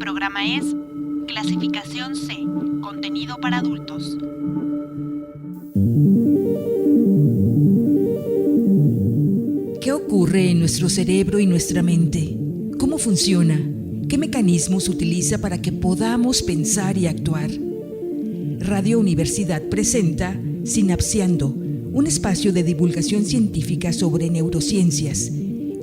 programa es Clasificación C, contenido para adultos. ¿Qué ocurre en nuestro cerebro y nuestra mente? ¿Cómo funciona? ¿Qué mecanismos utiliza para que podamos pensar y actuar? Radio Universidad presenta Sinapseando, un espacio de divulgación científica sobre neurociencias,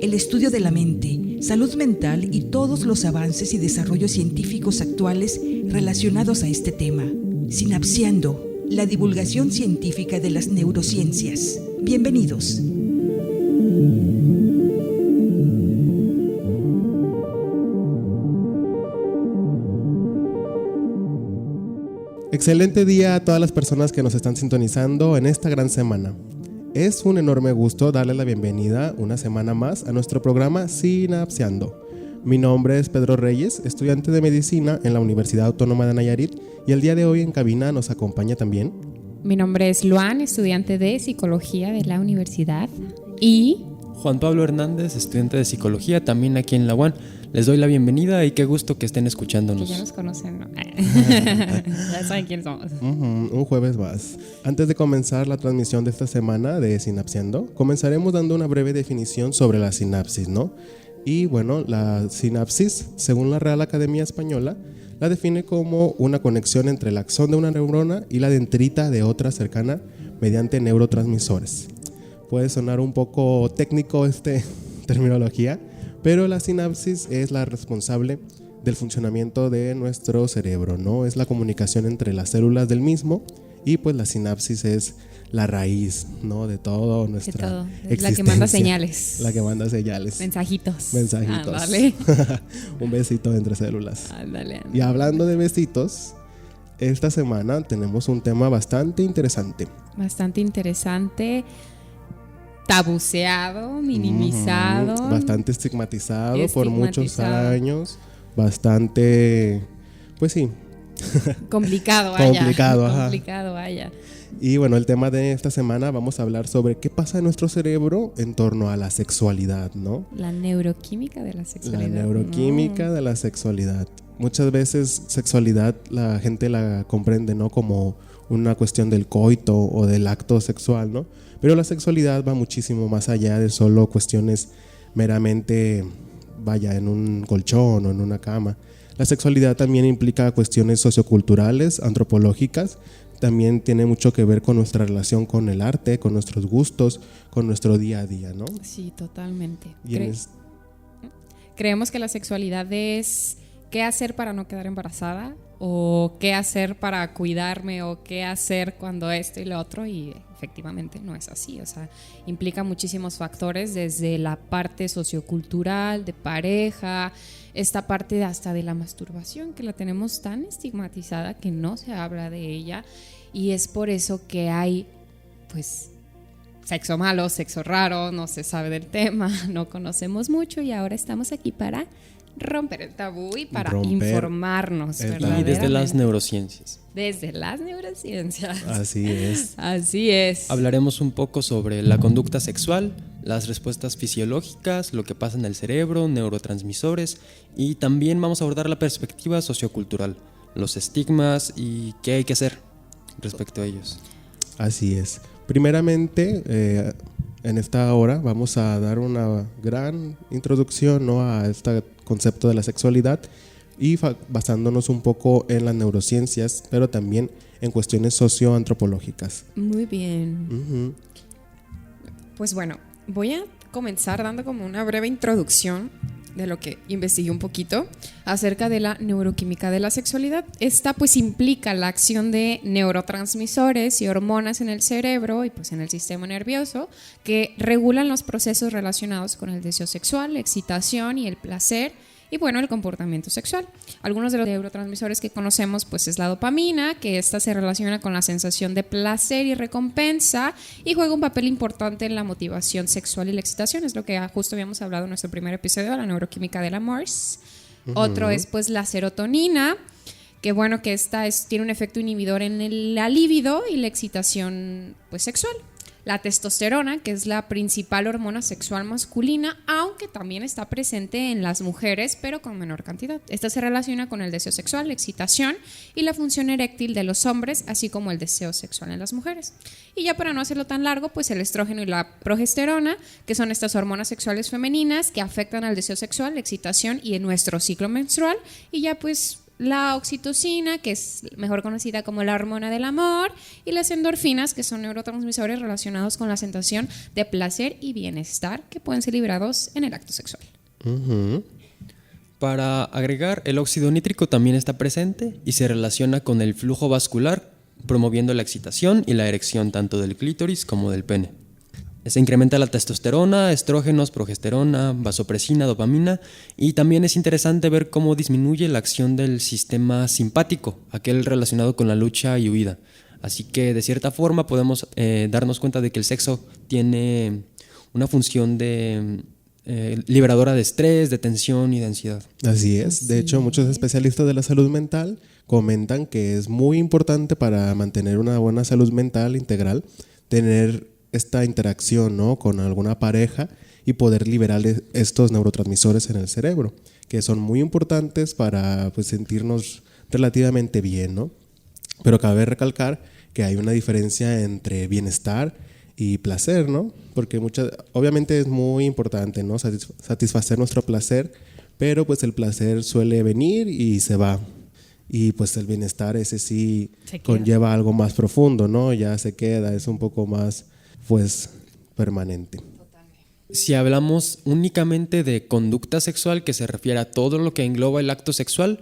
el estudio de la mente, salud mental y todos los avances y desarrollos científicos actuales relacionados a este tema. Sinapseando, la divulgación científica de las neurociencias. Bienvenidos. Excelente día a todas las personas que nos están sintonizando en esta gran semana. Es un enorme gusto darles la bienvenida una semana más a nuestro programa Sinapseando. Mi nombre es Pedro Reyes, estudiante de medicina en la Universidad Autónoma de Nayarit, y el día de hoy en cabina nos acompaña también. Mi nombre es Luan, estudiante de psicología de la universidad, y Juan Pablo Hernández, estudiante de psicología también aquí en la UAN. Les doy la bienvenida y qué gusto que estén escuchándonos. Que ya nos conocen, ¿no? Ya saben quiénes somos. Un jueves más. Antes de comenzar la transmisión de esta semana de Sinapseando, comenzaremos dando una breve definición sobre la sinapsis, ¿no? Y bueno, la sinapsis, según la Real Academia Española, la define como una conexión entre el axón de una neurona y la dendrita de otra cercana mediante neurotransmisores. Puede sonar un poco técnico terminología, pero la sinapsis es la responsable del funcionamiento de nuestro cerebro, ¿no? Es la comunicación entre las células del mismo, y pues la sinapsis es la raíz, ¿no? De todo nuestra existencia. La que manda señales. La que manda señales. Mensajitos. Ándale. Un besito entre células. Ándale. Y hablando de besitos, esta semana tenemos un tema bastante interesante. Tabuceado, minimizado. Bastante estigmatizado por muchos años. Bastante, pues sí. Complicado, vaya. Y bueno, el tema de esta semana vamos a hablar sobre qué pasa en nuestro cerebro en torno a la sexualidad, ¿no? La neuroquímica de la sexualidad. De la sexualidad. Muchas veces sexualidad la gente la comprende, ¿no? Como una cuestión del coito o del acto sexual, ¿no? Pero la sexualidad va muchísimo más allá de solo cuestiones meramente, en un colchón o en una cama. La sexualidad también implica cuestiones socioculturales, antropológicas. También tiene mucho que ver con nuestra relación con el arte, con nuestros gustos, con nuestro día a día, ¿no? Sí, totalmente. Creemos que la sexualidad es qué hacer para no quedar embarazada, o qué hacer para cuidarme, o qué hacer cuando esto y lo otro, y efectivamente no es así. O sea, implica muchísimos factores, desde la parte sociocultural, de pareja, esta parte hasta de la masturbación, que la tenemos tan estigmatizada que no se habla de ella, y es por eso que hay, pues, sexo malo, sexo raro, no se sabe del tema, no conocemos mucho, y ahora estamos aquí para romper el tabú y para informarnos, ¿verdad? Y desde las neurociencias. Así es. Así es. Hablaremos un poco sobre la conducta sexual, las respuestas fisiológicas, lo que pasa en el cerebro, neurotransmisores, y también vamos a abordar la perspectiva sociocultural, los estigmas y qué hay que hacer respecto a ellos. Así es. Primeramente, en esta hora vamos a dar una gran introducción, ¿no?, a este concepto de la sexualidad, y basándonos un poco en las neurociencias, pero también en cuestiones socioantropológicas. Muy bien. Pues bueno, voy a comenzar dando como una breve introducción de lo que investigué un poquito acerca de la neuroquímica de la sexualidad. Esta pues implica la acción de neurotransmisores y hormonas en el cerebro y pues en el sistema nervioso, que regulan los procesos relacionados con el deseo sexual, la excitación y el placer, y bueno, el comportamiento sexual. Algunos de los neurotransmisores que conocemos pues es la dopamina, que esta se relaciona con la sensación de placer y recompensa, y juega un papel importante en la motivación sexual y la excitación. Es lo que justo habíamos hablado en nuestro primer episodio, la neuroquímica del amor. Otro es pues la serotonina, que bueno, que esta tiene un efecto inhibidor en la libido y la excitación pues sexual. la testosterona, que es la principal hormona sexual masculina, aunque también está presente en las mujeres, pero con menor cantidad. Esta se relaciona con el deseo sexual, la excitación y la función eréctil de los hombres, así como el deseo sexual en las mujeres. Y ya para no hacerlo tan largo, pues el estrógeno y la progesterona, que son estas hormonas sexuales femeninas que afectan al deseo sexual, la excitación y en nuestro ciclo menstrual. Y ya pues la oxitocina, que es mejor conocida como la hormona del amor, y las endorfinas, que son neurotransmisores relacionados con la sensación de placer y bienestar que pueden ser liberados en el acto sexual. Ujú. Para agregar, el óxido nítrico también está presente y se relaciona con el flujo vascular, promoviendo la excitación y la erección tanto del clítoris como del pene. Se incrementa la testosterona, estrógenos, progesterona, vasopresina, dopamina, y también es interesante ver cómo disminuye la acción del sistema simpático, aquel relacionado con la lucha y huida. Así que de cierta forma podemos darnos cuenta de que el sexo tiene una función de liberadora de estrés, de tensión y de ansiedad. Así es. De hecho, muchos especialistas de la salud mental comentan que es muy importante para mantener una buena salud mental integral tener esta interacción, ¿no?, con alguna pareja y poder liberar estos neurotransmisores en el cerebro, que son muy importantes para pues, sentirnos relativamente bien, ¿no? Pero cabe recalcar que hay una diferencia entre bienestar y placer, ¿no? Porque obviamente es muy importante, ¿no?, satisfacer nuestro placer, pero pues el placer suele venir y se va. Y pues el bienestar ese sí conlleva algo más profundo, ¿no? Ya se queda, es un poco más pues permanente. Si hablamos únicamente de conducta sexual, que se refiere a todo lo que engloba el acto sexual,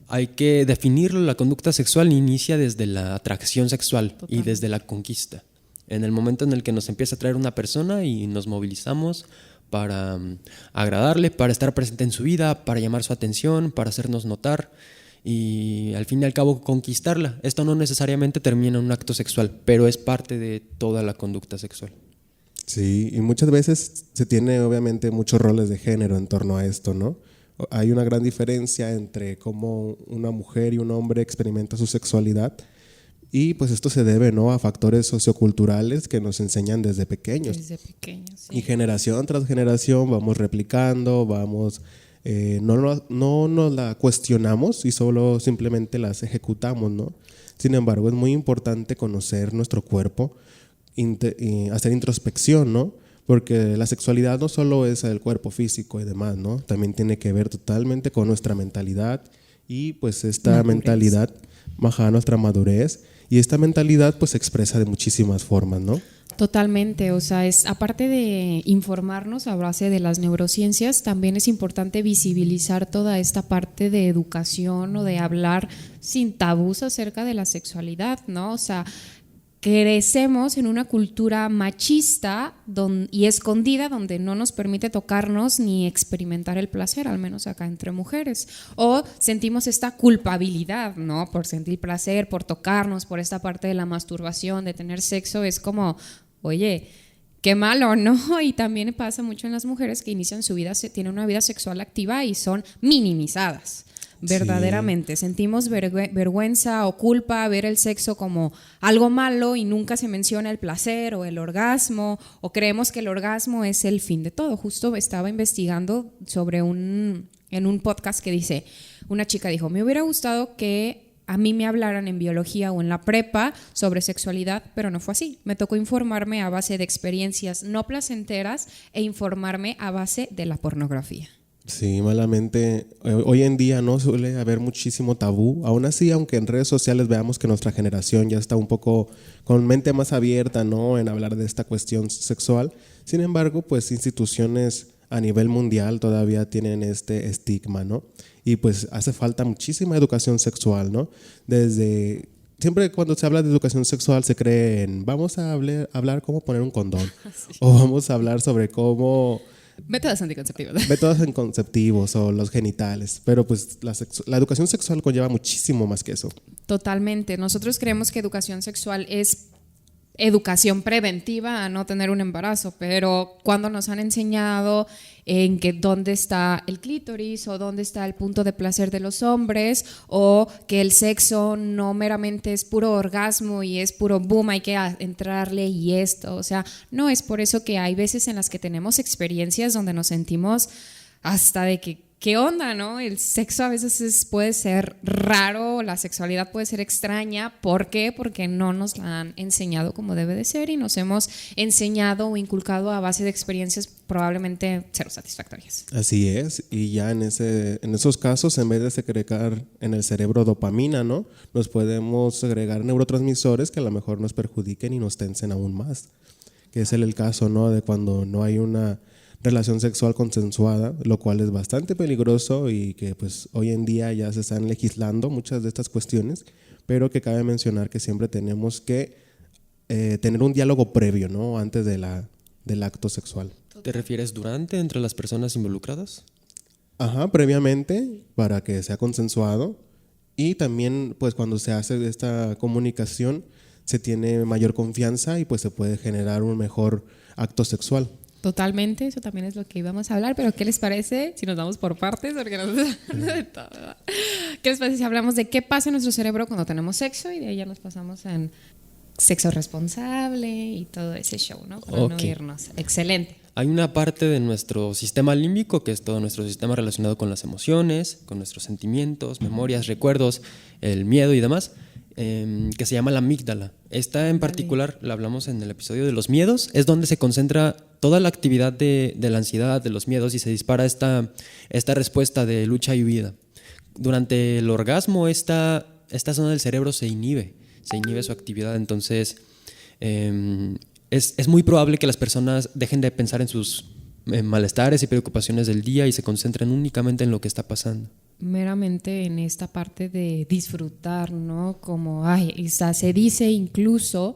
hay que definirlo. La conducta sexual inicia desde la atracción sexual y desde la conquista. En el momento en el que nos empieza a atraer una persona y nos movilizamos para agradarle, para estar presente en su vida, para llamar su atención, para hacernos notar y al fin y al cabo conquistarla. Esto no necesariamente termina en un acto sexual, pero es parte de toda la conducta sexual. Sí, y muchas veces se tiene obviamente muchos roles de género en torno a esto, ¿no? Hay una gran diferencia entre cómo una mujer y un hombre experimenta su sexualidad y pues esto se debe, ¿no?, a factores socioculturales que nos enseñan desde pequeños. Desde pequeños, sí. Y generación tras generación vamos replicando, no nos la cuestionamos y solo simplemente las ejecutamos, ¿no? Sin embargo, es muy importante conocer nuestro cuerpo, hacer introspección, ¿no? Porque la sexualidad no solo es el cuerpo físico y demás, ¿no? También tiene que ver totalmente con nuestra mentalidad y pues esta mentalidad baja nuestra madurez y esta mentalidad pues se expresa de muchísimas formas, ¿no? Totalmente, o sea, aparte de informarnos a base de las neurociencias, también es importante visibilizar toda esta parte de educación o de hablar sin tabús acerca de la sexualidad, ¿no? O sea, crecemos en una cultura machista y escondida donde no nos permite tocarnos ni experimentar el placer, al menos acá entre mujeres. O sentimos esta culpabilidad, ¿no?, por sentir placer, por tocarnos, por esta parte de la masturbación, de tener sexo. Es como, oye, qué malo, ¿no? Y también pasa mucho en las mujeres que inician su vida, tienen una vida sexual activa y son minimizadas. Verdaderamente, sentimos vergüenza o culpa ver el sexo como algo malo y nunca se menciona el placer o el orgasmo, o creemos que el orgasmo es el fin de todo. Justo estaba investigando sobre en un podcast que dice, una chica dijo, me hubiera gustado que a mí me hablaran en biología o en la prepa sobre sexualidad, pero no fue así. Me tocó informarme a base de experiencias no placenteras e informarme a base de la pornografía. Sí, malamente, hoy en día no suele haber muchísimo tabú. Aún así, aunque en redes sociales veamos que nuestra generación ya está un poco con mente más abierta, ¿no?, en hablar de esta cuestión sexual, sin embargo, pues instituciones a nivel mundial todavía tienen este estigma, ¿no? Y pues hace falta muchísima educación sexual, ¿no? Siempre cuando se habla de educación sexual se cree en vamos a hablar cómo poner un condón sí. O vamos a hablar sobre cómo métodos anticonceptivos. Métodos anticonceptivos o los genitales, pero pues la educación sexual conlleva muchísimo más que eso. Totalmente. Nosotros creemos que educación sexual es educación preventiva a no tener un embarazo, pero cuando nos han enseñado en que dónde está el clítoris o dónde está el punto de placer de los hombres, o que el sexo no meramente es puro orgasmo y es puro boom, hay que entrarle y esto, o sea, no, es por eso que hay veces en las que tenemos experiencias donde nos sentimos hasta de que ¿qué onda, no? El sexo a veces puede ser raro, la sexualidad puede ser extraña. ¿Por qué? Porque no nos la han enseñado como debe de ser y nos hemos enseñado o inculcado a base de experiencias probablemente cero satisfactorias. Así es, y ya en esos casos, en vez de segregar en el cerebro dopamina, ¿no? Nos podemos segregar neurotransmisores que a lo mejor nos perjudiquen y nos tensen aún más, que es el caso, ¿no? De cuando no hay una relación sexual consensuada, lo cual es bastante peligroso y que pues hoy en día ya se están legislando muchas de estas cuestiones, pero que cabe mencionar que siempre tenemos que tener un diálogo previo, ¿no? Antes del acto sexual. ¿Te refieres durante, entre las personas involucradas? Ajá, previamente, para que sea consensuado, y también pues cuando se hace esta comunicación se tiene mayor confianza y pues se puede generar un mejor acto sexual. Totalmente, eso también es lo que íbamos a hablar, pero ¿qué les parece si nos vamos por partes? Porque nos de todo. ¿Qué les parece si hablamos de qué pasa en nuestro cerebro cuando tenemos sexo y de ahí ya nos pasamos en sexo responsable y todo ese show, ¿no? Para no irnos. Excelente. Hay una parte de nuestro sistema límbico, que es todo nuestro sistema relacionado con las emociones, con nuestros sentimientos, memorias, recuerdos, el miedo y demás, que se llama la amígdala. Esta en particular, la hablamos en el episodio de los miedos, es donde se concentra toda la actividad de la ansiedad, de los miedos, y se dispara esta respuesta de lucha y huida. Durante el orgasmo, esta zona del cerebro se inhibe su actividad, entonces es muy probable que las personas dejen de pensar en sus malestares y preocupaciones del día y se concentren únicamente en lo que está pasando. Meramente en esta parte de disfrutar, ¿no? Como, se dice incluso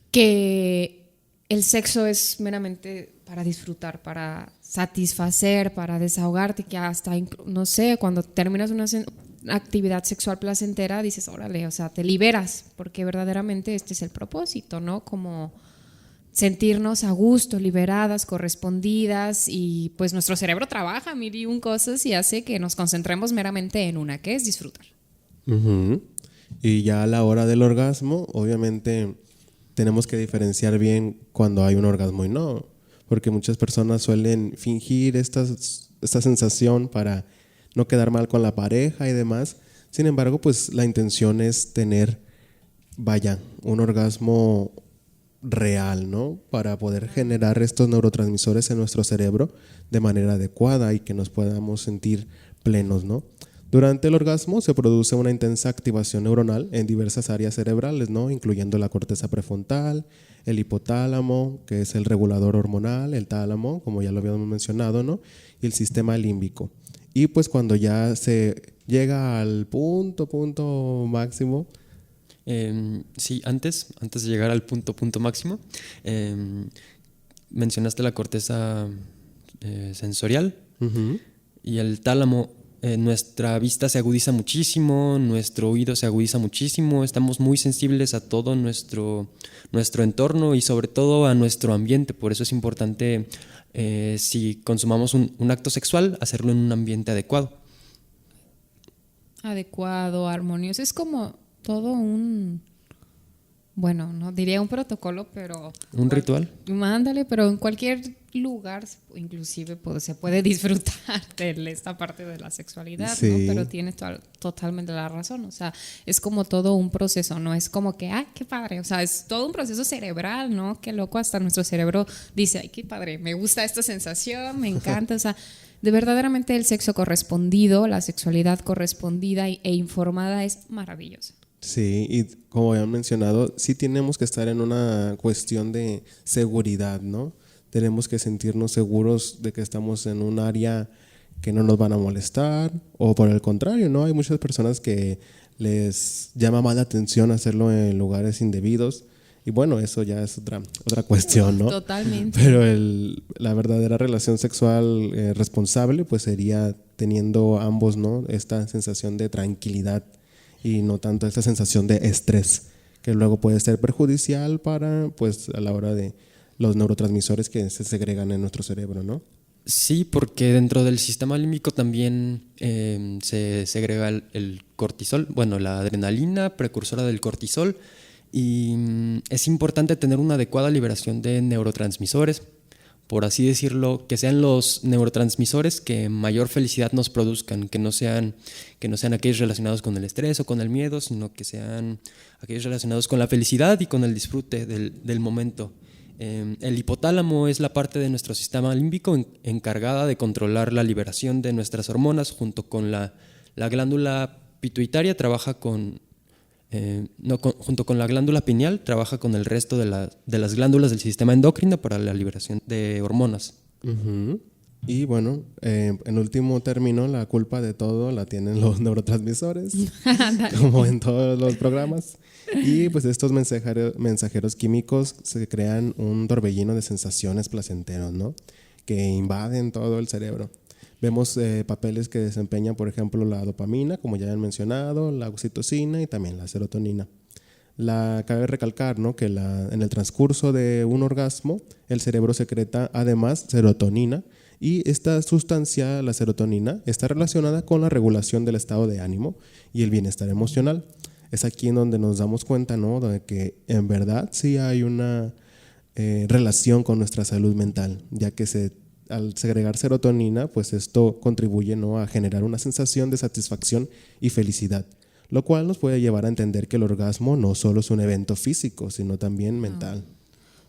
que el sexo es meramente para disfrutar, para satisfacer, para desahogarte, que hasta, no sé, cuando terminas una actividad sexual placentera, dices, órale, o sea, te liberas, porque verdaderamente este es el propósito, ¿no? Como sentirnos a gusto, liberadas, correspondidas, y pues nuestro cerebro trabaja mil y un cosas y hace que nos concentremos meramente en una, que es disfrutar. Uh-huh. Y ya a la hora del orgasmo, obviamente tenemos que diferenciar bien cuando hay un orgasmo y no, porque muchas personas suelen fingir esta sensación para no quedar mal con la pareja y demás. Sin embargo, pues la intención es tener, un orgasmo real, ¿no? Para poder generar estos neurotransmisores en nuestro cerebro de manera adecuada y que nos podamos sentir plenos, ¿no? Durante el orgasmo se produce una intensa activación neuronal en diversas áreas cerebrales, ¿no? Incluyendo la corteza prefrontal, el hipotálamo, que es el regulador hormonal, el tálamo, como ya lo habíamos mencionado, ¿no? Y el sistema límbico. Y pues cuando ya se llega al punto máximo. Sí, antes de llegar al punto máximo, mencionaste la corteza sensorial. Uh-huh. Y el tálamo. Nuestra vista se agudiza muchísimo, nuestro oído se agudiza muchísimo, estamos muy sensibles a todo nuestro entorno y sobre todo a nuestro ambiente. Por eso es importante, si consumamos un acto sexual, hacerlo en un ambiente adecuado. Adecuado, armonioso. Es como todo un... Bueno, no diría un protocolo, pero... ¿Un ritual? Mándale, pero en cualquier lugar inclusive se puede disfrutar de esta parte de la sexualidad, sí. ¿No? Pero tienes totalmente la razón, o sea, es como todo un proceso, no es como que, ¡ay, qué padre! O sea, es todo un proceso cerebral, ¿no? Qué loco, hasta nuestro cerebro dice, ¡ay, qué padre! Me gusta esta sensación, me encanta, o sea, de verdaderamente el sexo correspondido, la sexualidad correspondida e informada es maravillosa. Sí, y como habían mencionado, sí tenemos que estar en una cuestión de seguridad, ¿no? Tenemos que sentirnos seguros de que estamos en un área que no nos van a molestar, o por el contrario, ¿no? Hay muchas personas que les llama más la atención hacerlo en lugares indebidos, y bueno, eso ya es otra cuestión, ¿no? Totalmente. Pero la verdadera relación sexual responsable pues sería teniendo ambos, ¿no? Esta sensación de tranquilidad y no tanto esta sensación de estrés que luego puede ser perjudicial para, pues, a la hora de los neurotransmisores que se segregan en nuestro cerebro, ¿no? Sí, porque dentro del sistema límbico también se segrega el cortisol, bueno, la adrenalina, precursora del cortisol, y es importante tener una adecuada liberación de neurotransmisores, por así decirlo, que sean los neurotransmisores que mayor felicidad nos produzcan, que no sean aquellos relacionados con el estrés o con el miedo, sino que sean aquellos relacionados con la felicidad y con el disfrute del momento. El hipotálamo es la parte de nuestro sistema límbico encargada de controlar la liberación de nuestras hormonas, junto con la glándula pituitaria junto con la glándula pineal, trabaja con el resto de las glándulas del sistema endocrino para la liberación de hormonas. Uh-huh. Y bueno, en último término, la culpa de todo la tienen los neurotransmisores, como en todos los programas. Y pues estos mensajeros químicos se crean un torbellino de sensaciones placenteros, ¿no? Que invaden todo el cerebro. Vemos papeles que desempeñan, por ejemplo, la dopamina, como ya han mencionado, la oxitocina y también la serotonina. Cabe recalcar, ¿no?, que en el transcurso de un orgasmo, el cerebro secreta además serotonina, y esta sustancia, la serotonina, está relacionada con la regulación del estado de ánimo y el bienestar emocional. Es aquí en donde nos damos cuenta, ¿no?, de que en verdad sí hay una relación con nuestra salud mental, ya que al segregar serotonina, pues esto contribuye, ¿no?, a generar una sensación de satisfacción y felicidad, lo cual nos puede llevar a entender que el orgasmo no solo es un evento físico, sino también mental.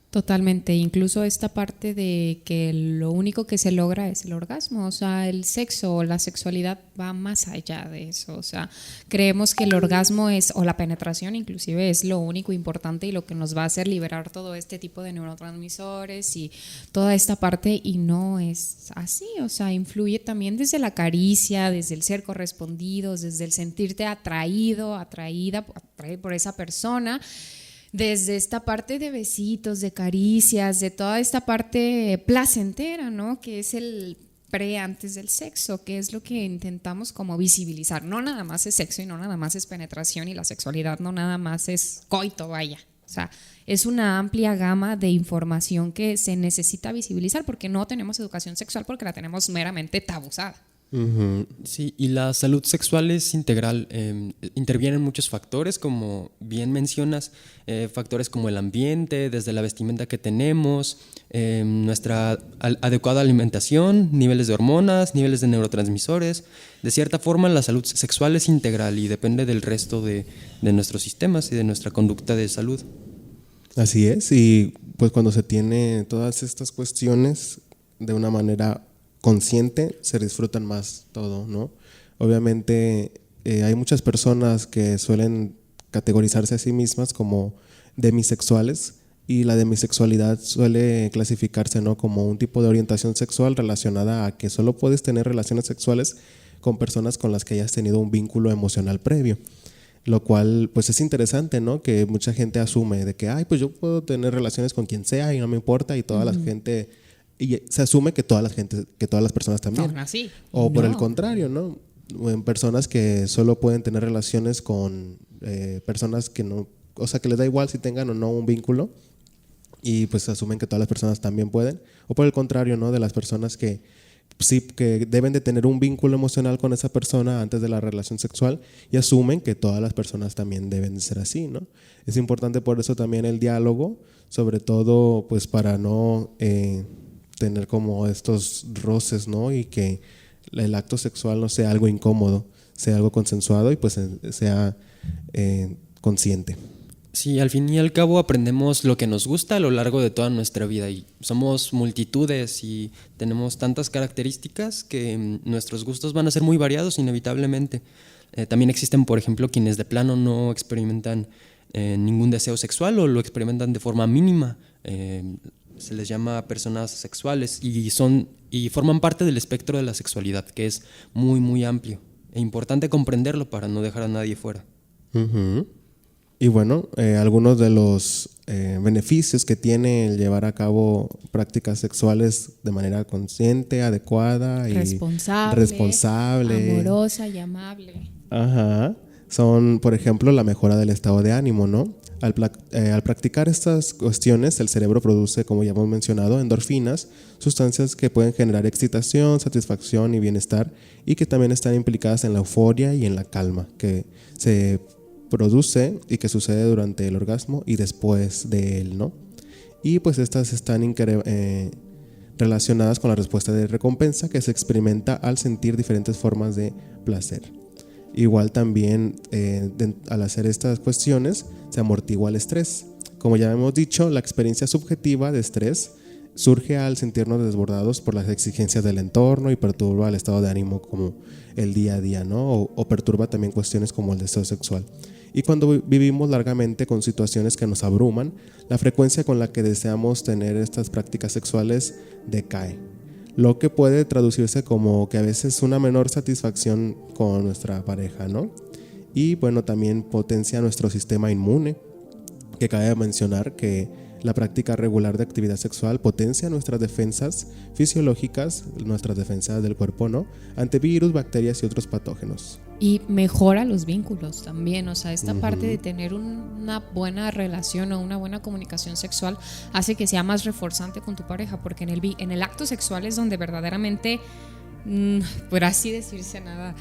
Totalmente, incluso esta parte de que lo único que se logra es el orgasmo, o sea, el sexo o la sexualidad va más allá de eso, o sea, creemos que el orgasmo o la penetración inclusive es lo único importante y lo que nos va a hacer liberar todo este tipo de neurotransmisores y toda esta parte, y no es así, o sea, influye también desde la caricia, desde el ser correspondido, desde el sentirte atraída por esa persona. Desde esta parte de besitos, de caricias, de toda esta parte placentera, ¿no?, que es el antes del sexo, que es lo que intentamos como visibilizar. No nada más es sexo y no nada más es penetración, y la sexualidad no nada más es coito, vaya. O sea, es una amplia gama de información que se necesita visibilizar, porque no tenemos educación sexual, porque la tenemos meramente tabuzada. Uh-huh. Sí, y la salud sexual es integral. Intervienen muchos factores, como bien mencionas, factores como el ambiente, desde la vestimenta que tenemos, nuestra adecuada alimentación, niveles de hormonas, niveles de neurotransmisores. De cierta forma, la salud sexual es integral y depende del resto de nuestros sistemas y de nuestra conducta de salud. Así es, y pues cuando se tiene todas estas cuestiones de una manera consciente, se disfrutan más todo, ¿no? Obviamente hay muchas personas que suelen categorizarse a sí mismas como demisexuales, y la demisexualidad suele clasificarse, ¿no?, como un tipo de orientación sexual relacionada a que solo puedes tener relaciones sexuales con personas con las que hayas tenido un vínculo emocional previo, lo cual pues es interesante, ¿no?, que mucha gente asume de que pues yo puedo tener relaciones con quien sea y no me importa, y toda la gente, y se asume que todas las personas también. No, así. O por el contrario, ¿no?, en personas que solo pueden tener relaciones con personas que no, o sea, que les da igual si tengan o no un vínculo, y pues asumen que todas las personas también pueden. O por el contrario, ¿no?, de las personas que sí, que deben de tener un vínculo emocional con esa persona antes de la relación sexual, y asumen que todas las personas también deben de ser así, ¿no? Es importante por eso también el diálogo, sobre todo pues para no tener como estos roces, ¿no?, y que el acto sexual no sea algo incómodo, sea algo consensuado y pues sea consciente. Sí, al fin y al cabo aprendemos lo que nos gusta a lo largo de toda nuestra vida, y somos multitudes y tenemos tantas características que nuestros gustos van a ser muy variados inevitablemente. También existen, por ejemplo, quienes de plano no experimentan ningún deseo sexual o lo experimentan de forma mínima. Se les llama personas sexuales y forman parte del espectro de la sexualidad, que es muy, muy amplio e importante comprenderlo para no dejar a nadie fuera. Uh-huh. Y bueno, algunos de los beneficios que tiene el llevar a cabo prácticas sexuales de manera consciente, adecuada y responsable, amorosa y amable. Ajá. Son, por ejemplo, la mejora del estado de ánimo, ¿no? Al practicar estas cuestiones, el cerebro produce, como ya hemos mencionado, endorfinas, sustancias que pueden generar excitación, satisfacción y bienestar, y que también están implicadas en la euforia y en la calma, que se produce y que sucede durante el orgasmo y después de él, ¿no? Y pues estas están relacionadas con la respuesta de recompensa que se experimenta al sentir diferentes formas de placer. Igual también al hacer estas cuestiones se amortigua el estrés. Como ya hemos dicho, la experiencia subjetiva de estrés surge al sentirnos desbordados por las exigencias del entorno y perturba el estado de ánimo como el día a día, ¿no? O perturba también cuestiones como el deseo sexual. Y cuando vivimos largamente con situaciones que nos abruman, la frecuencia con la que deseamos tener estas prácticas sexuales decae, lo que puede traducirse como que a veces una menor satisfacción con nuestra pareja, ¿no? Y bueno, también potencia nuestro sistema inmune, que cabe mencionar que la práctica regular de actividad sexual potencia nuestras defensas fisiológicas, nuestras defensas del cuerpo, ¿no? Ante virus, bacterias y otros patógenos. Y mejora los vínculos también, o sea, esta parte de tener una buena relación o una buena comunicación sexual hace que sea más reforzante con tu pareja, porque en el acto sexual es donde verdaderamente, por así decirse, nada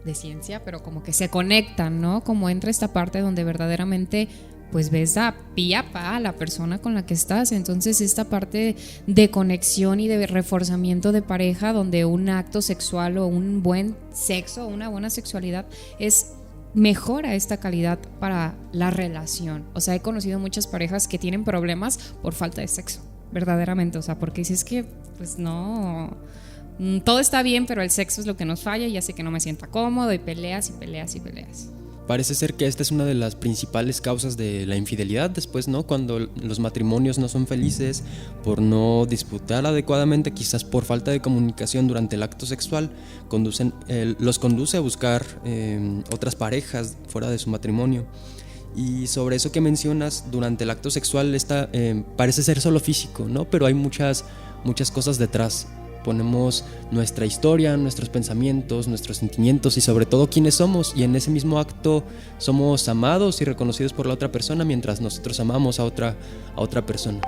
de ciencia, pero como que se conectan, ¿no? Como entra esta parte donde verdaderamente pues ves a pie a pa a la persona con la que estás. Entonces esta parte de conexión y de reforzamiento de pareja, donde un acto sexual o un buen sexo, una buena sexualidad mejora esta calidad para la relación. O sea, he conocido muchas parejas que tienen problemas por falta de sexo, verdaderamente, o sea, porque dices que pues no, todo está bien, pero el sexo es lo que nos falla y hace que no me sienta cómodo, y peleas y peleas y peleas. Parece ser que esta es una de las principales causas de la infidelidad después, ¿no? Cuando los matrimonios no son felices por no disfrutar adecuadamente, quizás por falta de comunicación durante el acto sexual, los conduce a buscar otras parejas fuera de su matrimonio. Y sobre eso que mencionas, durante el acto sexual parece ser solo físico, ¿no? Pero hay muchas cosas detrás. Ponemos nuestra historia, nuestros pensamientos, nuestros sentimientos y sobre todo quiénes somos, y en ese mismo acto somos amados y reconocidos por la otra persona mientras nosotros amamos a otra persona.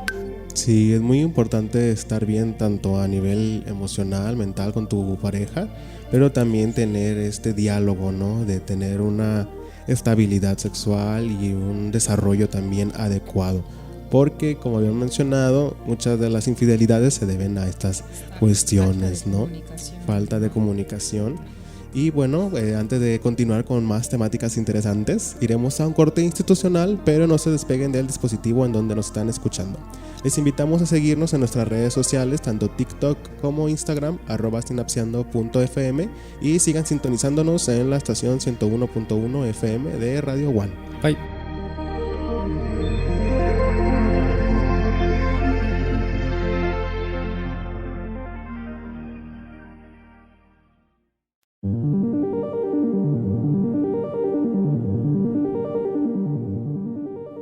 Sí, es muy importante estar bien tanto a nivel emocional, mental con tu pareja, pero también tener este diálogo, ¿no? De tener una estabilidad sexual y un desarrollo también adecuado. Porque, como habíamos mencionado, muchas de las infidelidades se deben a estas cuestiones, ¿no? Falta de comunicación. Y bueno, antes de continuar con más temáticas interesantes, iremos a un corte institucional, pero no se despeguen del dispositivo en donde nos están escuchando. Les invitamos a seguirnos en nuestras redes sociales, tanto TikTok como Instagram, @sinapseando.fm, y sigan sintonizándonos en la estación 101.1 FM de Radio One. Bye.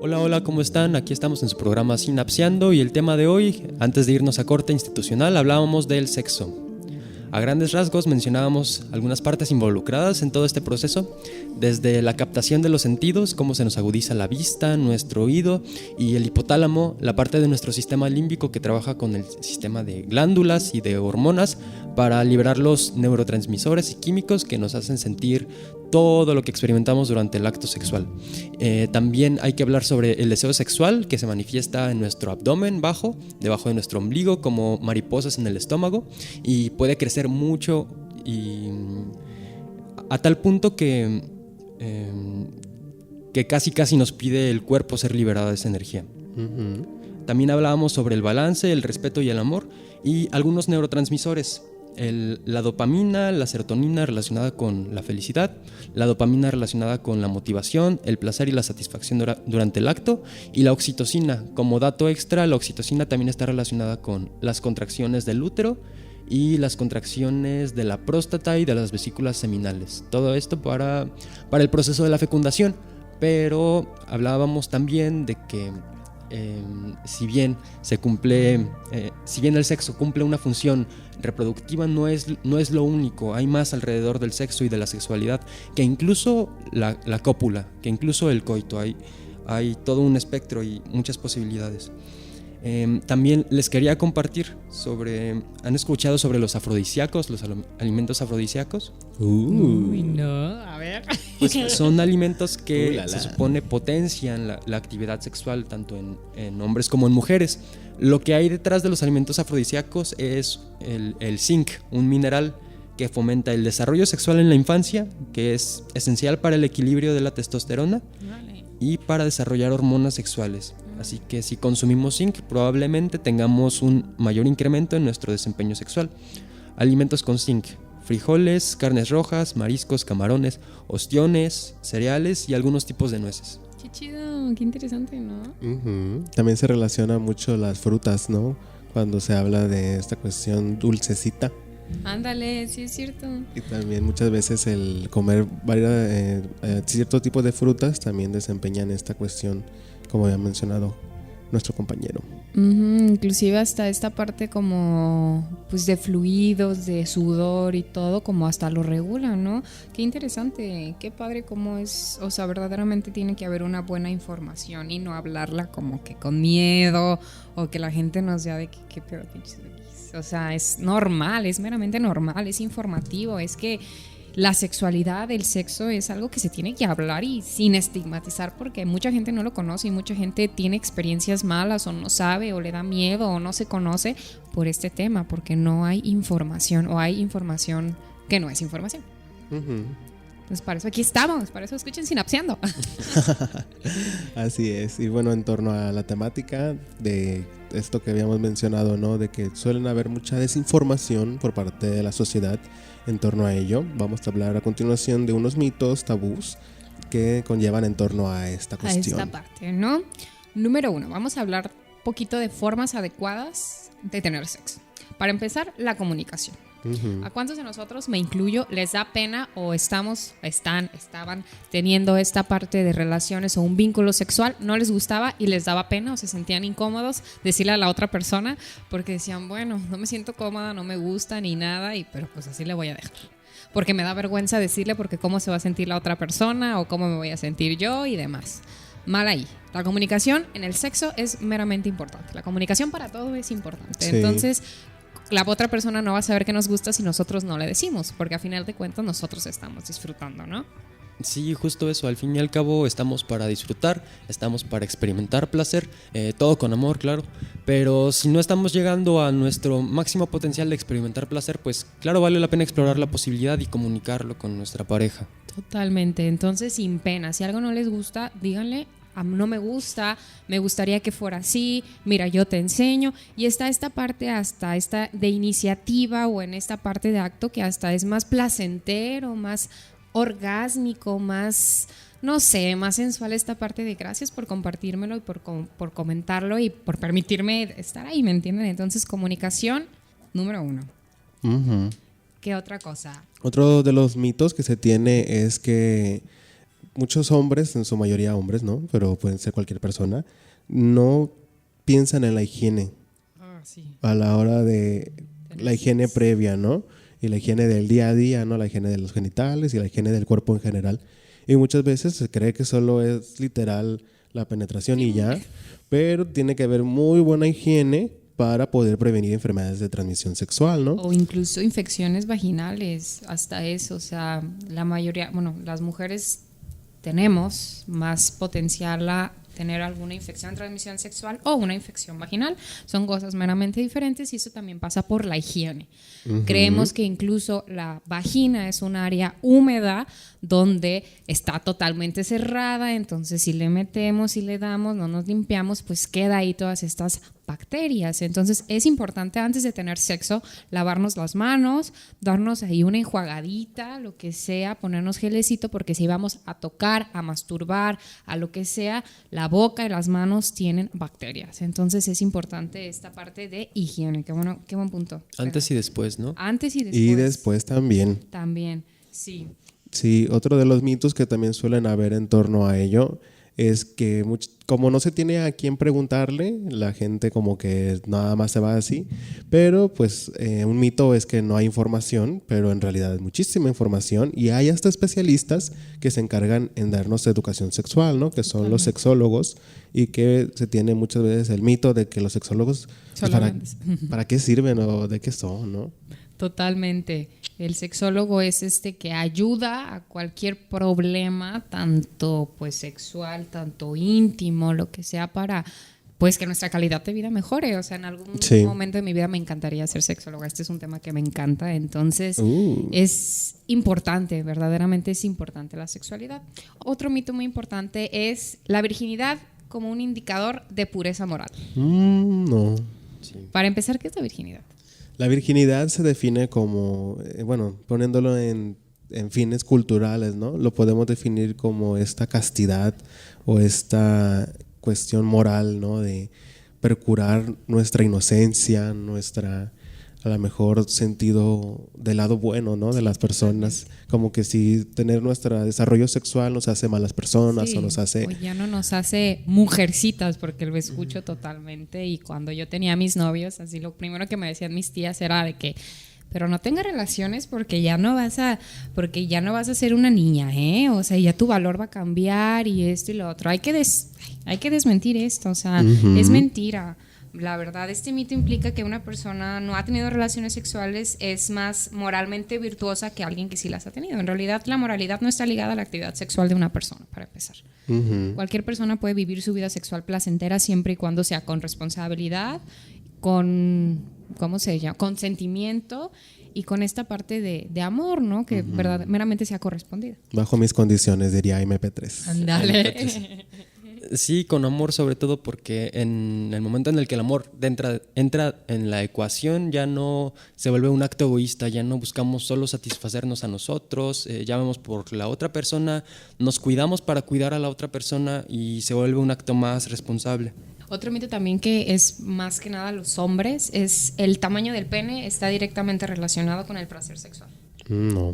Hola, ¿cómo están? Aquí estamos en su programa Sinapseando, y el tema de hoy, antes de irnos a corte institucional, hablábamos del sexo. A grandes rasgos mencionábamos algunas partes involucradas en todo este proceso, desde la captación de los sentidos, cómo se nos agudiza la vista, nuestro oído, y el hipotálamo, la parte de nuestro sistema límbico que trabaja con el sistema de glándulas y de hormonas para liberar los neurotransmisores y químicos que nos hacen sentir todo lo que experimentamos durante el acto sexual. También hay que hablar sobre el deseo sexual, que se manifiesta en nuestro abdomen bajo, debajo de nuestro ombligo, como mariposas en el estómago, y puede crecer mucho y a tal punto que casi nos pide el cuerpo ser liberado de esa energía. También hablábamos sobre el balance, el respeto y el amor, y algunos neurotransmisores. La dopamina, la serotonina relacionada con la felicidad, la dopamina relacionada con la motivación, el placer y la satisfacción durante el acto, y la oxitocina. Como dato extra, la oxitocina también está relacionada con las contracciones del útero y las contracciones de la próstata y de las vesículas seminales. Todo esto para el proceso de la fecundación. Pero hablábamos también de que si bien el sexo cumple una función reproductiva, no es lo único. Hay más alrededor del sexo y de la sexualidad, que incluso la cópula, que incluso el coito. Hay todo un espectro y muchas posibilidades. También les quería compartir ¿han escuchado sobre los afrodisíacos, los alimentos afrodisíacos? Uy, no, a ver. Pues son alimentos que se supone potencian la actividad sexual tanto en hombres como en mujeres. Lo que hay detrás de los alimentos afrodisíacos es el zinc, un mineral que fomenta el desarrollo sexual en la infancia, que es esencial para el equilibrio de la testosterona y para desarrollar hormonas sexuales. Así que si consumimos zinc, probablemente tengamos un mayor incremento en nuestro desempeño sexual. Alimentos con zinc: frijoles, carnes rojas, mariscos, camarones, ostiones, cereales y algunos tipos de nueces. Qué chido, qué interesante, ¿no? También se relaciona mucho las frutas, ¿no? Cuando se habla de esta cuestión dulcecita. Ándale, sí es cierto. Y también muchas veces el comer cierto tipo de frutas también desempeñan esta cuestión, como había mencionado nuestro compañero. Inclusive hasta esta parte como pues de fluidos, de sudor y todo, como hasta lo regula, ¿no? Qué interesante, qué padre cómo es, o sea, verdaderamente tiene que haber una buena información y no hablarla como que con miedo o que la gente nos vea de que qué pedo, pinches. O sea, es normal, es meramente normal, es informativo, es que la sexualidad, el sexo es algo que se tiene que hablar y sin estigmatizar, porque mucha gente no lo conoce y mucha gente tiene experiencias malas o no sabe o le da miedo o no se conoce por este tema, porque no hay información o hay información que no es información. Entonces para eso aquí estamos, para eso escuchen Sinapseando. Así es. Y bueno, en torno a la temática de esto que habíamos mencionado, ¿no? De que suelen haber mucha desinformación por parte de la sociedad en torno a ello. Vamos a hablar a continuación de unos mitos, tabús que conllevan en torno a esta cuestión. A esta parte, ¿no? Número 1, vamos a hablar un poquito de formas adecuadas de tener sexo. Para empezar, la comunicación. ¿A cuántos de nosotros, me incluyo, les da pena o estaban teniendo esta parte de relaciones o un vínculo sexual, no les gustaba y les daba pena o se sentían incómodos decirle a la otra persona porque decían, bueno, no me siento cómoda, no me gusta ni nada, pero pues así le voy a dejar? Porque me da vergüenza decirle porque cómo se va a sentir la otra persona o cómo me voy a sentir yo y demás. Mal ahí. La comunicación en el sexo es meramente importante. La comunicación para todo es importante. Sí. Entonces, la otra persona no va a saber que nos gusta si nosotros no le decimos, porque a final de cuentas nosotros estamos disfrutando, ¿no? Sí, justo eso. Al fin y al cabo estamos para disfrutar, estamos para experimentar placer, todo con amor, claro. Pero si no estamos llegando a nuestro máximo potencial de experimentar placer, pues claro, vale la pena explorar la posibilidad y comunicarlo con nuestra pareja. Totalmente. Entonces, sin pena. Si algo no les gusta, díganle: no me gusta, me gustaría que fuera así, mira, yo te enseño. Y está esta parte hasta esta de iniciativa o en esta parte de acto que hasta es más placentero, más orgásmico, más, no sé, más sensual esta parte de gracias por compartírmelo y por comentarlo y por permitirme estar ahí, ¿me entienden? Entonces, comunicación, número 1. ¿Qué otra cosa? Otro de los mitos que se tiene es que muchos hombres, en su mayoría hombres, ¿no? Pero pueden ser cualquier persona, no piensan en la higiene a la hora de la higiene previa, ¿no? Y la higiene del día a día, ¿no? La higiene de los genitales y la higiene del cuerpo en general. Y muchas veces se cree que solo es literal la penetración y ya, pero tiene que haber muy buena higiene para poder prevenir enfermedades de transmisión sexual, ¿no? O incluso infecciones vaginales, hasta eso. O sea, la mayoría, bueno, las mujeres tenemos más potencial a tener alguna infección de transmisión sexual o una infección vaginal. Son cosas meramente diferentes y eso también pasa por la higiene. Creemos que incluso la vagina es un área húmeda donde está totalmente cerrada, entonces si le metemos y le damos, no nos limpiamos, pues queda ahí todas estas bacterias. Entonces es importante antes de tener sexo lavarnos las manos, darnos ahí una enjuagadita, lo que sea, ponernos gelecito, porque si vamos a tocar, a masturbar, a lo que sea, la boca y las manos tienen bacterias. Entonces es importante esta parte de higiene. Qué buen punto. Antes y después, ¿no? Antes y después. Y después también. También, sí. Sí, otro de los mitos que también suelen haber en torno a ello es que como no se tiene a quién preguntarle, la gente como que nada más se va así, pero pues un mito es que no hay información, pero en realidad hay muchísima información y hay hasta especialistas que se encargan en darnos educación sexual, ¿no? Que son los sexólogos, y que se tiene muchas veces el mito de que los sexólogos pues, ¿para qué sirven o de qué son, ¿no? Totalmente. El sexólogo es que ayuda a cualquier problema, tanto pues sexual, tanto íntimo, lo que sea, para pues que nuestra calidad de vida mejore. O sea, en algún momento de mi vida me encantaría ser sexóloga. Este es un tema que me encanta. Entonces es importante, verdaderamente es importante la sexualidad. Otro mito muy importante es la virginidad como un indicador de pureza moral. No. Sí. Para empezar, ¿qué es la virginidad? La virginidad se define como, bueno, poniéndolo en fines culturales, ¿no? Lo podemos definir como esta castidad o esta cuestión moral, ¿no? De procurar nuestra inocencia, nuestra, a lo mejor, sentido del lado bueno, ¿no? De las personas. Como que si tener nuestro desarrollo sexual nos hace malas personas, sí, o nos hace... O ya no nos hace mujercitas, porque lo escucho totalmente. Y cuando yo tenía a mis novios, así lo primero que me decían mis tías era de que, pero no tengas relaciones porque ya no vas a ser una niña, ¿eh? O sea, ya tu valor va a cambiar y esto y lo otro. Hay que desmentir esto, o sea, es mentira. La verdad, este mito implica que una persona no ha tenido relaciones sexuales es más moralmente virtuosa que alguien que sí las ha tenido. En realidad, la moralidad no está ligada a la actividad sexual de una persona, para empezar. Cualquier persona puede vivir su vida sexual placentera siempre y cuando sea con responsabilidad, con, ¿cómo se llama?, consentimiento y con esta parte de amor, ¿no? Que meramente sea correspondido. Bajo mis condiciones, diría MP3. Ándale. Sí, con amor, sobre todo porque en el momento en el que el amor entra en la ecuación, ya no se vuelve un acto egoísta, ya no buscamos solo satisfacernos a nosotros, ya vemos por la otra persona, nos cuidamos para cuidar a la otra persona y se vuelve un acto más responsable. Otro mito también que es más que nada los hombres es el tamaño del pene está directamente relacionado con el placer sexual. No.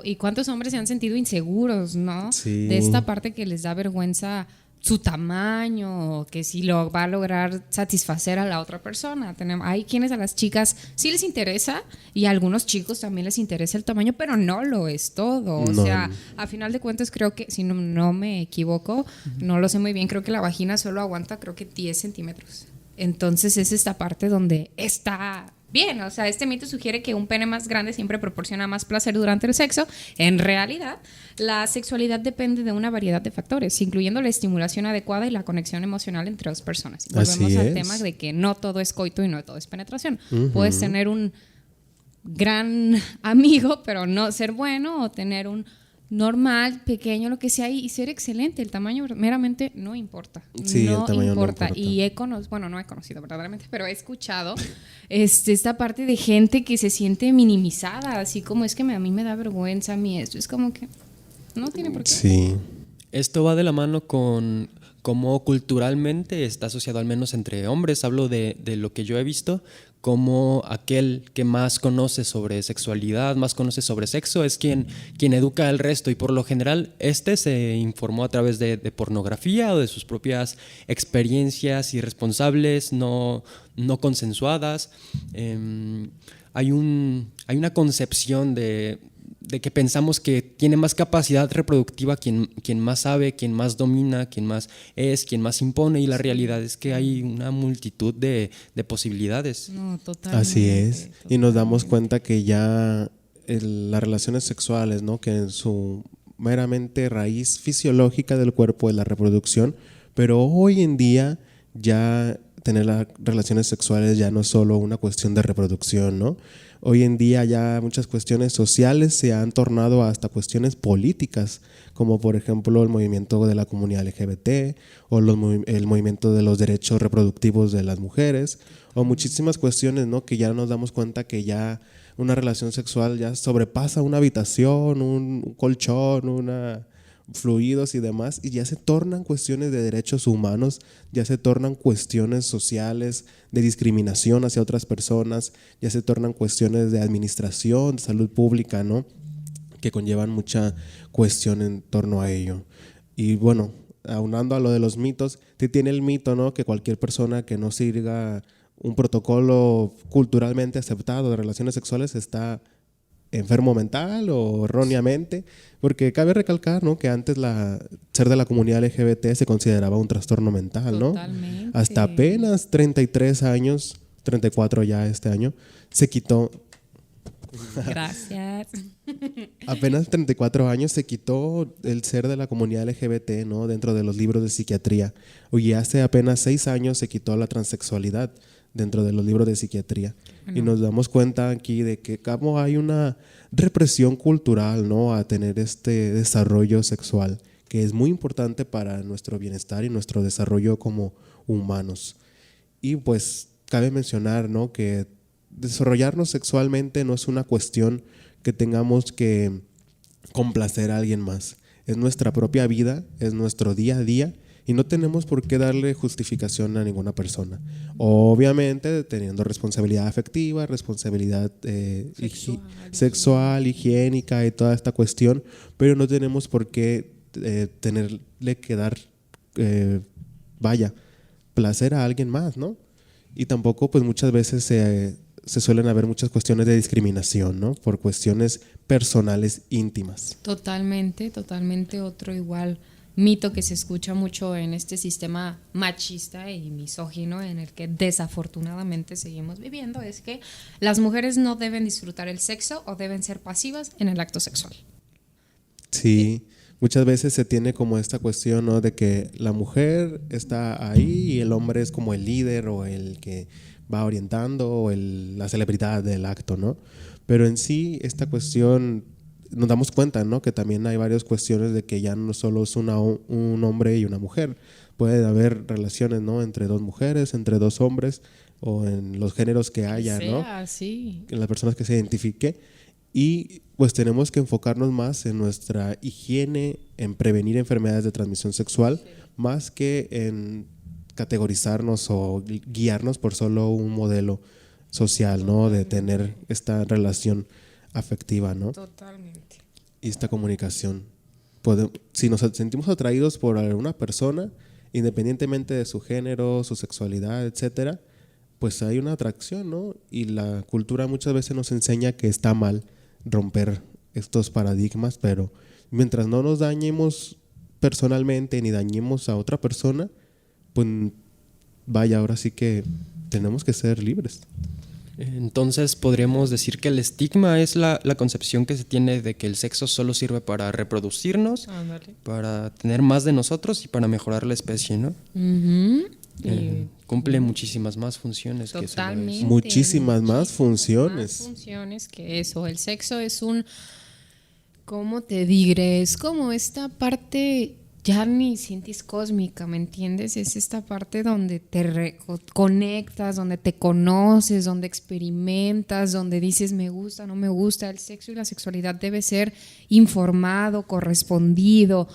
¿Y cuántos hombres se han sentido inseguros, no? Sí. De esta parte que les da vergüenza su tamaño, que si lo va a lograr satisfacer a la otra persona. Hay quienes a las chicas sí les interesa y a algunos chicos también les interesa el tamaño, pero no lo es todo. O sea, a final de cuentas creo que, si no me equivoco, no lo sé muy bien, creo que la vagina solo aguanta creo que 10 centímetros. Entonces es esta parte donde está... bien, o sea, este mito sugiere que un pene más grande siempre proporciona más placer durante el sexo. En realidad, la sexualidad depende de una variedad de factores, incluyendo la estimulación adecuada y la conexión emocional entre dos personas. Y volvemos al tema de que no todo es coito y no todo es penetración. Puedes tener un gran amigo, pero no ser bueno, o tener un normal, pequeño, lo que sea, y ser excelente. El tamaño meramente no importa. Sí, no el tamaño importa. no importa. Y no he conocido verdaderamente, pero he escuchado esta parte de gente que se siente minimizada, así como es que a mí me da vergüenza, a mí esto. Es como que no tiene por qué. Sí. Esto va de la mano con cómo culturalmente está asociado, al menos entre hombres. Hablo de lo que yo he visto, como aquel que más conoce sobre sexualidad, más conoce sobre sexo, es quien educa al resto, y por lo general se informó a través de pornografía o de sus propias experiencias irresponsables, no consensuadas. Hay una concepción de que pensamos que tiene más capacidad reproductiva quien más sabe, quien más domina, quien más impone, y la realidad es que hay una multitud de posibilidades. No, totalmente. Así es. Y nos damos cuenta que ya las relaciones sexuales, ¿no?, que en su meramente raíz fisiológica del cuerpo es la reproducción, pero hoy en día ya tener las relaciones sexuales ya no es solo una cuestión de reproducción, ¿no? Hoy en día ya muchas cuestiones sociales se han tornado hasta cuestiones políticas, como por ejemplo el movimiento de la comunidad LGBT o el movimiento de los derechos reproductivos de las mujeres, o muchísimas cuestiones, ¿no?, que ya nos damos cuenta que ya una relación sexual ya sobrepasa una habitación, un colchón, fluidos y demás, y ya se tornan cuestiones de derechos humanos, ya se tornan cuestiones sociales de discriminación hacia otras personas, ya se tornan cuestiones de administración, de salud pública, ¿no?, que conllevan mucha cuestión en torno a ello. Y bueno, aunando a lo de los mitos, te tiene el mito, ¿no? Que cualquier persona que no siga un protocolo culturalmente aceptado de relaciones sexuales está enfermo mental o erróneamente, porque cabe recalcar, ¿no? Que antes ser de la comunidad LGBT se consideraba un trastorno mental, ¿no? Totalmente. Hasta apenas 33 años, 34 ya este año, se quitó. Gracias. Apenas 34 años se quitó el ser de la comunidad LGBT, ¿no? Dentro de los libros de psiquiatría. Y hace apenas 6 años se quitó la transexualidad dentro de los libros de psiquiatría. Bueno. Y nos damos cuenta aquí de que como hay una represión cultural, ¿no? A tener este desarrollo sexual, que es muy importante para nuestro bienestar y nuestro desarrollo como humanos. Y pues cabe mencionar, ¿no? Que desarrollarnos sexualmente no es una cuestión que tengamos que complacer a alguien más. Es nuestra propia vida, es nuestro día a día y no tenemos por qué darle justificación a ninguna persona. Obviamente teniendo responsabilidad afectiva, responsabilidad sexual, higiénica y toda esta cuestión, pero no tenemos por qué tenerle que dar, placer a alguien más, ¿no? Y tampoco pues muchas veces se suelen haber muchas cuestiones de discriminación, ¿no? Por cuestiones personales íntimas. Totalmente, totalmente otro igual mito que se escucha mucho en este sistema machista y misógino en el que desafortunadamente seguimos viviendo es que las mujeres no deben disfrutar el sexo o deben ser pasivas en el acto sexual. Sí, muchas veces se tiene como esta cuestión, ¿no? De que la mujer está ahí y el hombre es como el líder o el que va orientando o la celebridad del acto, ¿no? Pero en sí esta cuestión nos damos cuenta, ¿no? Que también hay varias cuestiones de que ya no solo es un hombre y una mujer, puede haber relaciones, ¿no? Entre dos mujeres, entre dos hombres o en los géneros que haya, ¿no? Sí. En las personas que se identifique y pues tenemos que enfocarnos más en nuestra higiene, en prevenir enfermedades de transmisión sexual, más que en categorizarnos o guiarnos por solo un modelo social, ¿no? De tener esta relación afectiva, ¿no? Totalmente. Y esta comunicación. Si nos sentimos atraídos por alguna persona, independientemente de su género, su sexualidad, etcétera, pues hay una atracción, ¿no? Y la cultura muchas veces nos enseña que está mal romper estos paradigmas, pero mientras no nos dañemos personalmente ni dañemos a otra persona, pues ahora sí que tenemos que ser libres. Entonces podríamos decir que el estigma es la concepción que se tiene de que el sexo solo sirve para reproducirnos, para tener más de nosotros y para mejorar la especie, ¿no? Cumple muchísimas más funciones. Totalmente. Que muchísimas más funciones. Más funciones que eso. El sexo es ¿cómo te diré? Es como esta parte ya ni sientes cósmica, ¿me entiendes? Es esta parte donde te conectas, donde te conoces, donde experimentas, donde dices me gusta, no me gusta. El sexo y la sexualidad debe ser informado, correspondido.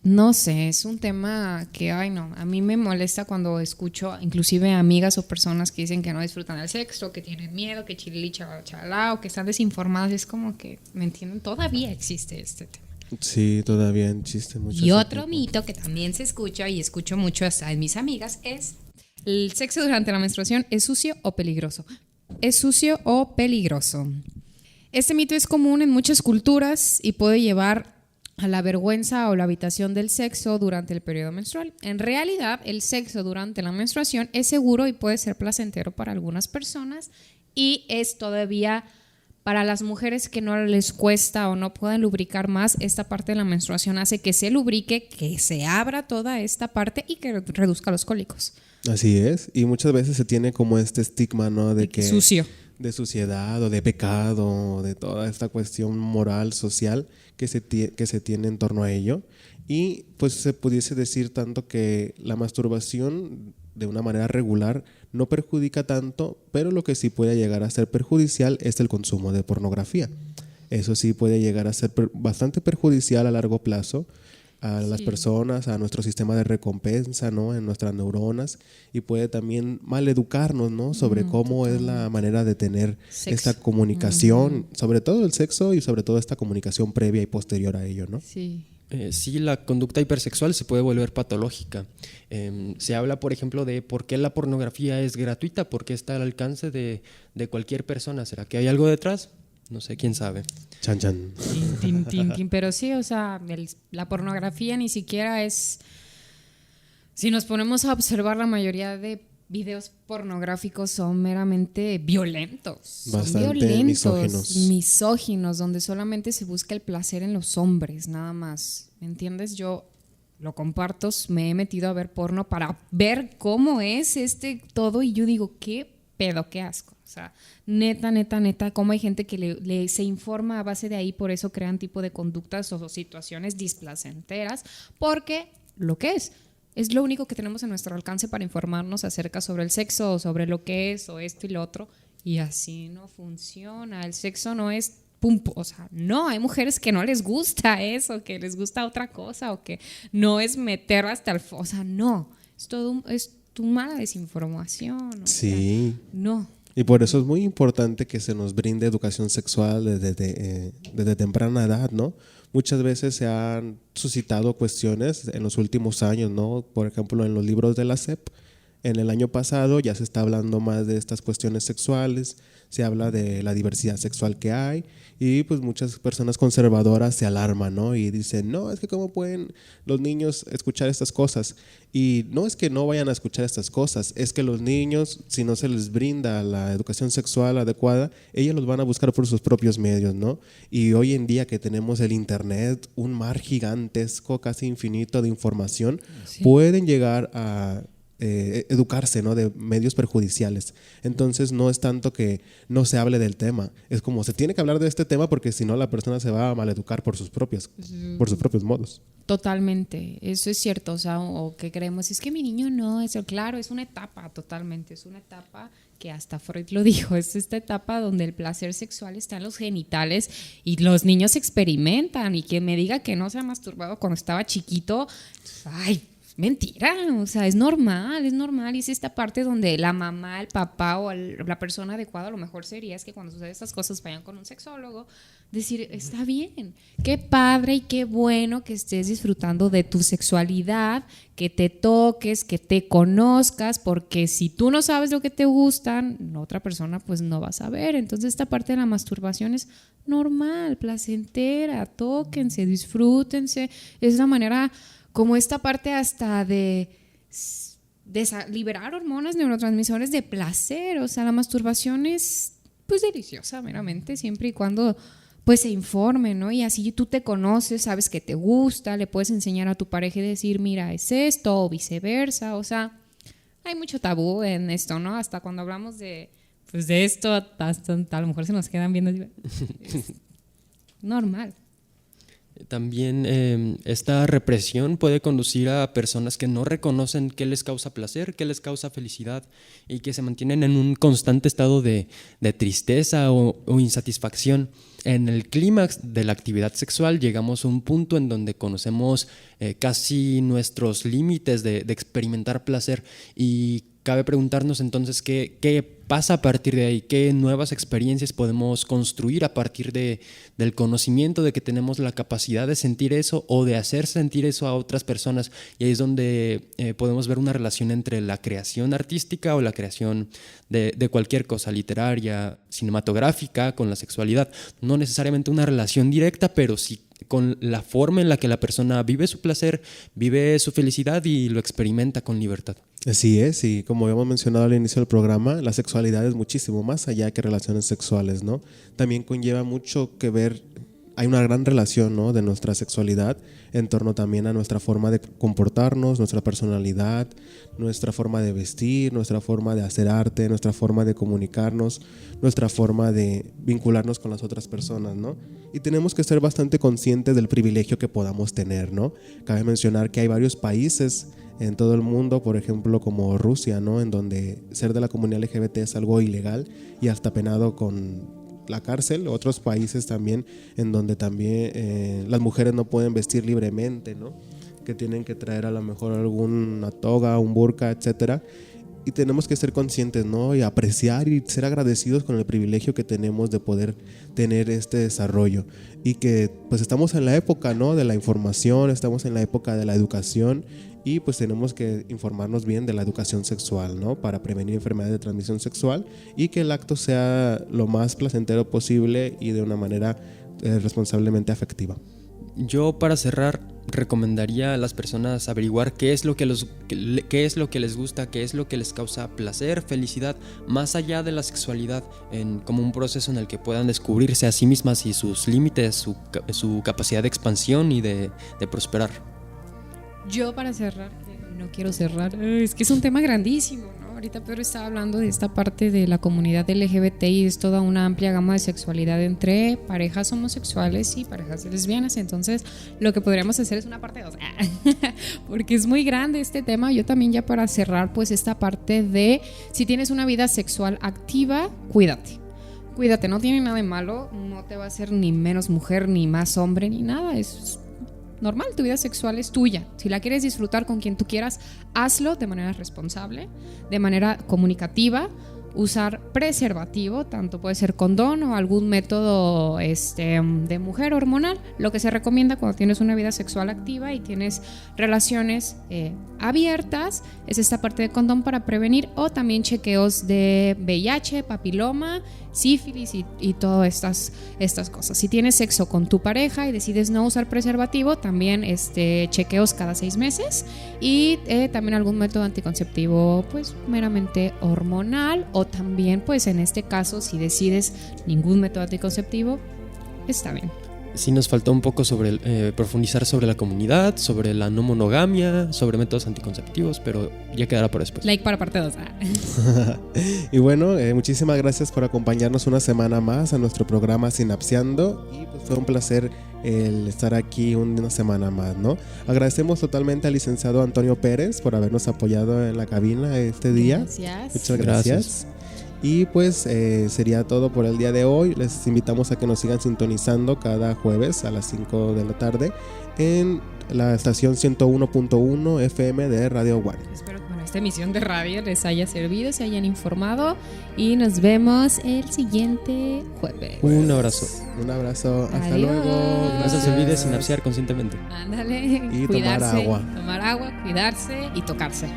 No sé, es un tema que, a mí me molesta cuando escucho inclusive amigas o personas que dicen que no disfrutan del sexo, que tienen miedo, que chilili chalá, o que están desinformadas. Es como que, ¿me entienden? Todavía existe este tema. Sí, todavía existe mucho. Y otro mito que también se escucha y escucho mucho hasta en mis amigas es el sexo durante la menstruación es sucio o peligroso. Es sucio o peligroso. Este mito es común en muchas culturas y puede llevar a la vergüenza o la evitación del sexo durante el periodo menstrual. En realidad, el sexo durante la menstruación es seguro y puede ser placentero para algunas personas y es todavía para las mujeres que no les cuesta o no pueden lubricar más, esta parte de la menstruación hace que se lubrique, que se abra toda esta parte y que reduzca los cólicos. Así es, y muchas veces se tiene como este estigma, ¿no? De que sucio. De suciedad o de pecado, de toda esta cuestión moral, social que se tiene en torno a ello. Y pues se pudiese decir tanto que la masturbación de una manera regular no perjudica tanto, pero lo que sí puede llegar a ser perjudicial es el consumo de pornografía. Eso sí puede llegar a ser bastante perjudicial a largo plazo a las personas, a nuestro sistema de recompensa, ¿no? En nuestras neuronas, y puede también maleducarnos, ¿no? Sobre cómo es la manera de tener esta comunicación, sobre todo el sexo y sobre todo esta comunicación previa y posterior a ello, ¿no? Sí. Sí, la conducta hipersexual se puede volver patológica. Se habla, por ejemplo, de por qué la pornografía es gratuita, por qué está al alcance de cualquier persona. ¿Será que hay algo detrás? No sé, quién sabe. Chan, chan. Tin, tin, tin, tin. Pero sí, o sea, la pornografía ni siquiera es... Si nos ponemos a observar, la mayoría de videos pornográficos son meramente violentos. Bastante son violentos, misóginos. misóginos, donde solamente se busca el placer en los hombres, nada más. ¿Me entiendes? Yo lo comparto, me he metido a ver porno para ver cómo es todo y yo digo, qué pedo, qué asco. O sea, neta, cómo hay gente que se informa a base de ahí, por eso crean tipo de conductas o situaciones displacenteras, porque lo que es lo único que tenemos a nuestro alcance para informarnos acerca sobre el sexo o sobre lo que es o esto y lo otro, y así no funciona. El sexo no es pum, o sea, no, hay mujeres que no les gusta eso, que les gusta otra cosa o que no es meter hasta el... O sea, no, es todo es tu mala desinformación. Sí. Sea, no. Y por eso es muy importante que se nos brinde educación sexual desde temprana edad, ¿no? Muchas veces se han suscitado cuestiones en los últimos años, ¿no? Por ejemplo, en los libros de la SEP, en el año pasado ya se está hablando más de estas cuestiones sexuales, se habla de la diversidad sexual que hay y pues muchas personas conservadoras se alarman, ¿no? Y dicen, no, es que cómo pueden los niños escuchar estas cosas. Y no es que no vayan a escuchar estas cosas, es que los niños, si no se les brinda la educación sexual adecuada, ellos los van a buscar por sus propios medios, ¿no? Y hoy en día que tenemos el internet, un mar gigantesco, casi infinito de información, sí, pueden llegar a educarse, ¿no? De medios perjudiciales. Entonces no es tanto que no se hable del tema, es como se tiene que hablar de este tema porque si no la persona se va a maleducar por sus propios modos. Totalmente, eso es cierto, o sea, o que creemos, es que mi niño no, eso claro, es una etapa, totalmente, es una etapa que hasta Freud lo dijo, es esta etapa donde el placer sexual está en los genitales y los niños experimentan, y que me diga que no se ha masturbado cuando estaba chiquito, ay, mentira, o sea, es normal, y es esta parte donde la mamá, el papá o la persona adecuada, a lo mejor sería es que cuando suceden estas cosas vayan con un sexólogo, decir, está bien, qué padre y qué bueno que estés disfrutando de tu sexualidad, que te toques, que te conozcas, porque si tú no sabes lo que te gustan, otra persona pues no va a saber. Entonces esta parte de la masturbación es normal, placentera, tóquense, disfrútense, es la manera como esta parte hasta de liberar hormonas, neurotransmisores de placer. O sea, la masturbación es pues deliciosa meramente, siempre y cuando pues se informe, ¿no? Y así tú te conoces, sabes que te gusta, le puedes enseñar a tu pareja y decir, mira, es esto, o viceversa. O sea, hay mucho tabú en esto, ¿no? Hasta cuando hablamos de esto, hasta a lo mejor se nos quedan viendo. Es normal. También esta represión puede conducir a personas que no reconocen qué les causa placer, qué les causa felicidad, y que se mantienen en un constante estado de tristeza o insatisfacción. En el clímax de la actividad sexual llegamos a un punto en donde conocemos casi nuestros límites de experimentar placer, y cabe preguntarnos entonces qué pasa a partir de ahí, qué nuevas experiencias podemos construir a partir del conocimiento de que tenemos la capacidad de sentir eso o de hacer sentir eso a otras personas. Y ahí es donde podemos ver una relación entre la creación artística o la creación de cualquier cosa, literaria, cinematográfica, con la sexualidad. No necesariamente una relación directa, pero sí con la forma en la que la persona vive su placer, vive su felicidad y lo experimenta con libertad. Así es, y como habíamos mencionado al inicio del programa, la sexualidad es muchísimo más allá que relaciones sexuales, ¿no? También conlleva mucho que ver, hay una gran relación, ¿no?, de nuestra sexualidad en torno también a nuestra forma de comportarnos, nuestra personalidad, nuestra forma de vestir, nuestra forma de hacer arte, nuestra forma de comunicarnos, nuestra forma de vincularnos con las otras personas, ¿no? Y tenemos que ser bastante conscientes del privilegio que podamos tener, ¿no? Cabe mencionar que hay varios países en todo el mundo, por ejemplo como Rusia, ¿no?, en donde ser de la comunidad LGBT es algo ilegal y hasta penado con la cárcel. Otros países también en donde también las mujeres no pueden vestir libremente, ¿no?, que tienen que traer a lo mejor alguna toga, un burka, etcétera. y tenemos que ser conscientes, ¿no? Y apreciar y ser agradecidos con el privilegio que tenemos de poder tener este desarrollo. Y que pues estamos en la época, ¿no? De la información, estamos en la época de la educación y pues tenemos que informarnos bien de la educación sexual, ¿no? Para prevenir enfermedades de transmisión sexual y que el acto sea lo más placentero posible y de una manera responsablemente afectiva. Yo, para cerrar, recomendaría a las personas averiguar qué es lo que les gusta, qué es lo que les causa placer, felicidad, más allá de la sexualidad, como un proceso en el que puedan descubrirse a sí mismas y sus límites, su capacidad de expansión y de prosperar. Yo, para cerrar, no quiero cerrar, es que es un tema grandísimo, ¿no? Ahorita Pedro estaba hablando de esta parte de la comunidad LGBT y es toda una amplia gama de sexualidad entre parejas homosexuales y parejas lesbianas. Entonces lo que podríamos hacer es una parte 2 porque es muy grande este tema. Yo también, ya para cerrar, pues esta parte de si tienes una vida sexual activa, cuídate, no tiene nada de malo, no te va a hacer ni menos mujer ni más hombre ni nada, es normal, tu vida sexual es tuya. Si la quieres disfrutar con quien tú quieras, hazlo de manera responsable, de manera comunicativa. Usar preservativo, tanto puede ser condón o algún método de mujer hormonal. Lo que se recomienda cuando tienes una vida sexual activa y tienes relaciones abiertas es esta parte de condón para prevenir, o también chequeos de VIH, papiloma, sífilis y todas estas cosas. Si tienes sexo con tu pareja y decides no usar preservativo, también chequeos cada 6 meses y también algún método anticonceptivo pues meramente hormonal, o también pues en este caso si decides ningún método anticonceptivo, está bien. Sí, nos faltó un poco sobre profundizar sobre la comunidad, sobre la no monogamia, sobre métodos anticonceptivos, pero ya quedará por después. Like para parte 2. Y bueno, muchísimas gracias por acompañarnos una semana más a nuestro programa Sinapseando, y pues fue un placer el estar aquí una semana más, ¿no? Agradecemos totalmente al licenciado Antonio Pérez por habernos apoyado en la cabina este día. Gracias. Muchas gracias. Y pues sería todo por el día de hoy. Les invitamos a que nos sigan sintonizando cada jueves a las 5 de la tarde en la estación 101.1 FM de Radio One. Espero que esta emisión de radio les haya servido, se hayan informado, y nos vemos el siguiente jueves. Un abrazo. Un abrazo. Hasta Adiós. luego. No se les olvide sinapsear conscientemente. Ándale, Y cuidarse, tomar agua. Tomar agua, cuidarse y tocarse.